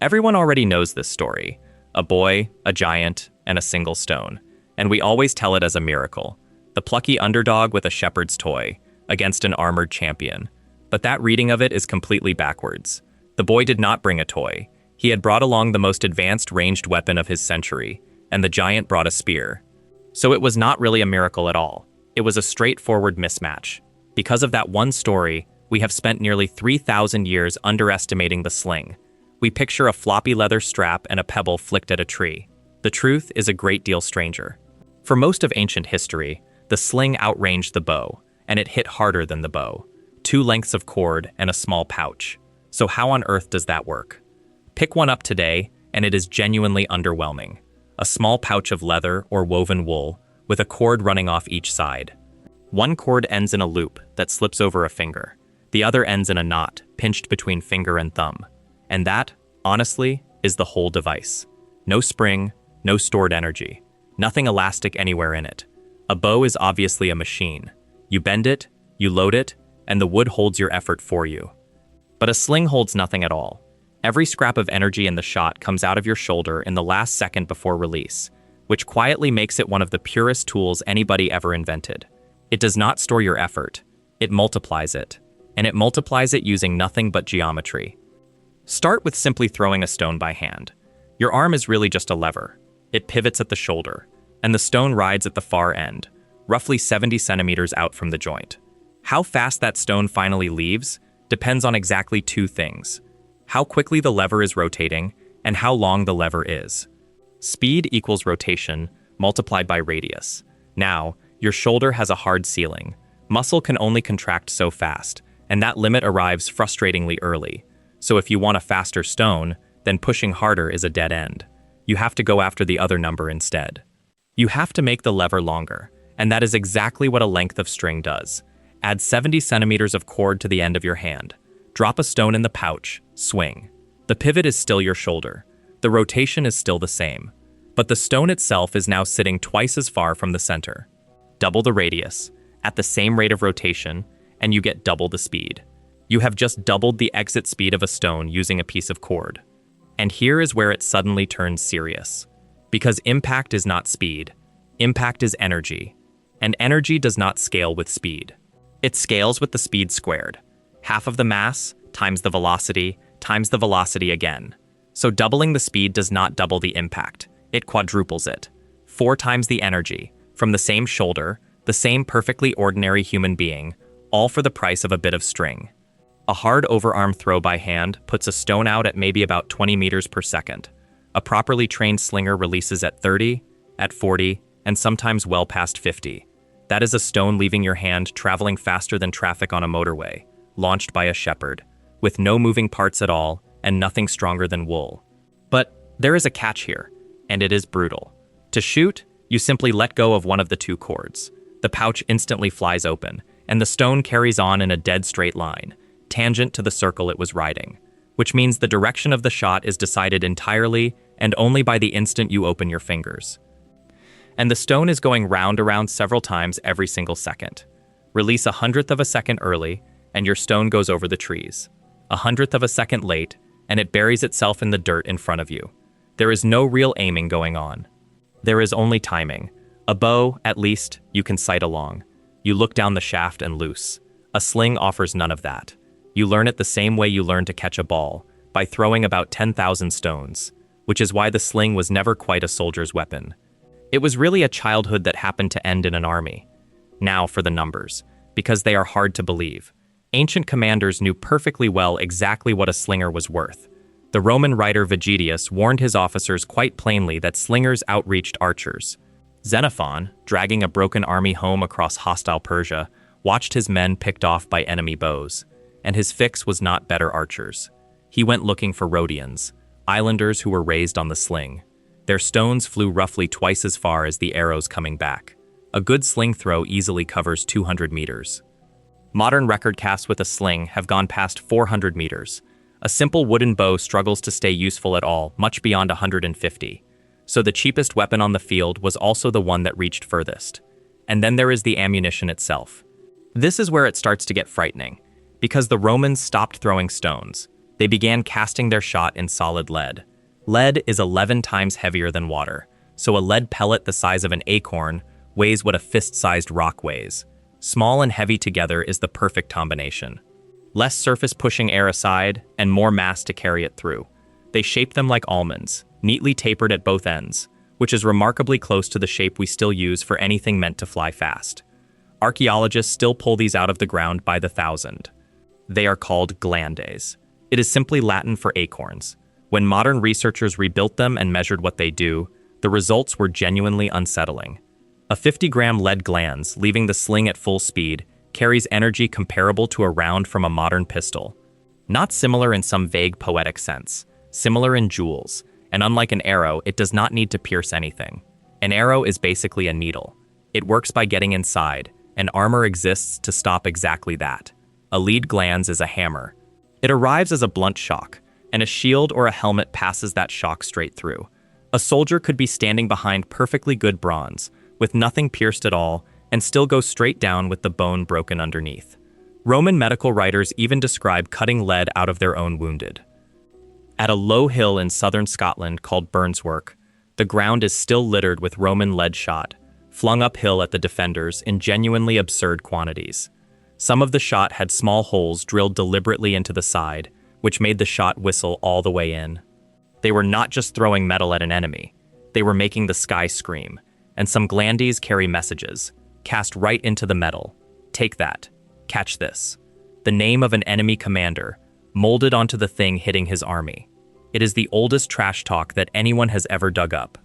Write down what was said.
Everyone already knows this story: a boy, a giant, and a single stone. And we always tell it as a miracle. The plucky underdog with a shepherd's toy against an armored champion. But that reading of it is completely backwards. The boy did not bring a toy. He had brought along the most advanced ranged weapon of his century, and the giant brought a spear. So it was not really a miracle at all. It was a straightforward mismatch. Because of that one story, we have spent nearly 3,000 years underestimating the sling. We picture a floppy leather strap and a pebble flicked at a tree. The truth is a great deal stranger. For most of ancient history, the sling outranged the bow, and it hit harder than the bow. 2 lengths of cord and a small pouch. So how on earth does that work? Pick one up today, and it is genuinely underwhelming. A small pouch of leather or woven wool, with a cord running off each side. One cord ends in a loop that slips over a finger. The other ends in a knot, pinched between finger and thumb. And that, honestly, is the whole device. No spring, no stored energy. Nothing elastic anywhere in it. A bow is obviously a machine. You bend it, you load it, and the wood holds your effort for you. But a sling holds nothing at all. Every scrap of energy in the shot comes out of your shoulder in the last second before release, which quietly makes it one of the purest tools anybody ever invented. It does not store your effort, it multiplies it. And it multiplies it using nothing but geometry. Start with simply throwing a stone by hand. Your arm is really just a lever. It pivots at the shoulder, and the stone rides at the far end, roughly 70 centimeters out from the joint. How fast that stone finally leaves depends on exactly 2 things: how quickly the lever is rotating and how long the lever is. Speed equals rotation multiplied by radius. Now, your shoulder has a hard ceiling. Muscle can only contract so fast, and that limit arrives frustratingly early. So if you want a faster stone, then pushing harder is a dead end. You have to go after the other number instead. You have to make the lever longer, and that is exactly what a length of string does. Add 70 centimeters of cord to the end of your hand. Drop a stone in the pouch, swing. The pivot is still your shoulder. The rotation is still the same. But the stone itself is now sitting twice as far from the center. Double the radius, at the same rate of rotation, and you get double the speed. You have just doubled the exit speed of a stone using a piece of cord. And here is where it suddenly turns serious. Because impact is not speed. Impact is energy. And energy does not scale with speed. It scales with the speed squared. Half of the mass times the velocity again. So doubling the speed does not double the impact. It quadruples it. 4 times the energy, from the same shoulder, the same perfectly ordinary human being, all for the price of a bit of string. A hard overarm throw by hand puts a stone out at maybe about 20 meters per second. A properly trained slinger releases at 30, at 40, and sometimes well past 50. That is a stone leaving your hand traveling faster than traffic on a motorway, launched by a shepherd, with no moving parts at all and nothing stronger than wool. But there is a catch here, and it is brutal. To shoot, you simply let go of one of the 2 cords. The pouch instantly flies open, and the stone carries on in a dead straight line, tangent to the circle it was riding, which means the direction of the shot is decided entirely and only by the instant you open your fingers. And the stone is going around several times every single second. Release 1/100th of a second early, and your stone goes over the trees. 1/100th of a second late, and it buries itself in the dirt in front of you. There is no real aiming going on. There is only timing. A bow, at least, you can sight along. You look down the shaft and loose. A sling offers none of that. You learn it the same way you learn to catch a ball, by throwing about 10,000 stones, which is why the sling was never quite a soldier's weapon. It was really a childhood that happened to end in an army. Now for the numbers, because they are hard to believe. Ancient commanders knew perfectly well exactly what a slinger was worth. The Roman writer Vegetius warned his officers quite plainly that slingers outreached archers. Xenophon, dragging a broken army home across hostile Persia, watched his men picked off by enemy bows. And his fix was not better archers. He went looking for Rhodians, islanders who were raised on the sling. Their stones flew roughly twice as far as the arrows coming back. A good sling throw easily covers 200 meters. Modern record casts with a sling have gone past 400 meters. A simple wooden bow struggles to stay useful at all, much beyond 150. So the cheapest weapon on the field was also the one that reached furthest. And then there is the ammunition itself. This is where it starts to get frightening, because the Romans stopped throwing stones. They began casting their shot in solid lead. Lead is 11 times heavier than water, so a lead pellet the size of an acorn weighs what a fist-sized rock weighs. Small and heavy together is the perfect combination. Less surface pushing air aside, and more mass to carry it through. They shape them like almonds, neatly tapered at both ends, which is remarkably close to the shape we still use for anything meant to fly fast. Archaeologists still pull these out of the ground by the thousand. They are called glandes. It is simply Latin for acorns. When modern researchers rebuilt them and measured what they do, the results were genuinely unsettling. A 50-gram lead glans, leaving the sling at full speed, carries energy comparable to a round from a modern pistol. Not similar in some vague poetic sense, similar in joules, and unlike an arrow, it does not need to pierce anything. An arrow is basically a needle. It works by getting inside, and armor exists to stop exactly that. A lead glans is a hammer. It arrives as a blunt shock, and a shield or a helmet passes that shock straight through. A soldier could be standing behind perfectly good bronze, with nothing pierced at all, and still go straight down with the bone broken underneath. Roman medical writers even describe cutting lead out of their own wounded. At a low hill in southern Scotland called Burnswork, the ground is still littered with Roman lead shot, flung uphill at the defenders in genuinely absurd quantities. Some of the shot had small holes drilled deliberately into the side, which made the shot whistle all the way in. They were not just throwing metal at an enemy, they were making the sky scream, and some glandes carry messages, cast right into the metal. Take that. Catch this. The name of an enemy commander, molded onto the thing hitting his army. It is the oldest trash talk that anyone has ever dug up.